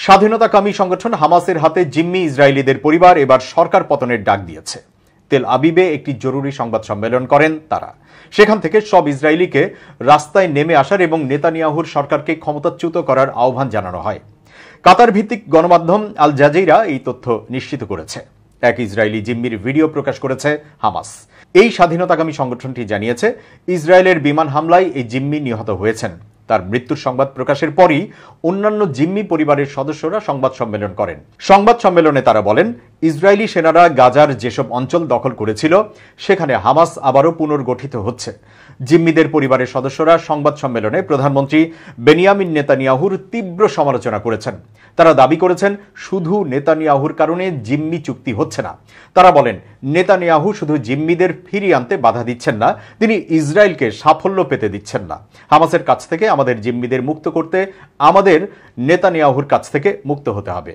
স্বাধীনতাকামী সংগঠন হামাসের হাতে জিম্মি ইসরায়েলিদের পরিবার এবার সরকার পতনের ডাক দিয়েছে। তেল আবিবে একটি জরুরি সংবাদ সম্মেলন করেন তারা। সেখান থেকে সব ইসরায়েলিকে রাস্তায় নেমে আসার এবং নেতানিয়াহুর সরকারকে ক্ষমতাচ্যুত করার আহ্বান জানানো হয়। কাতার ভিত্তিক গণমাধ্যম আল জাজিরা এই তথ্য নিশ্চিত করেছে। এক ইসরায়েলি জিম্মির ভিডিও প্রকাশ করেছে হামাস। এই স্বাধীনতাকামী সংগঠনটি জানিয়েছে, ইসরায়েলের বিমান হামলায় এই জিম্মি নিহত হয়েছেন। তার মৃত্যুর সংবাদ প্রকাশের পরই অন্যান্য জিম্মি পরিবারের সদস্যরা সংবাদ সম্মেলন করেন। সংবাদ সম্মেলনে তারা বলেন, ইসরায়েলি সেনারা গাজার যেসব অঞ্চল দখল করেছিল সেখানে হামাস আবারও পুনর্গঠিত হচ্ছে। জিম্মিদের পরিবারের সদস্যরা সংবাদ সম্মেলনে প্রধানমন্ত্রী বেনিয়ামিন নেতানিয়াহুর তীব্র সমালোচনা করেছেন। তারা দাবি করেছেন, শুধু নেতানিয়াহুর কারণে জিম্মি চুক্তি হচ্ছে না। তারা বলেন, নেতানিয়াহু শুধু জিম্মিদের ফিরিয়ে আনতে বাধা দিচ্ছেন না, তিনি ইসরায়েলকে সাফল্য পেতে দিচ্ছেন না। হামাসের কাছ থেকে আমাদের জিম্মিদের মুক্ত করতে আমাদের নেতানিয়াহুর কাছ থেকে মুক্ত হতে হবে।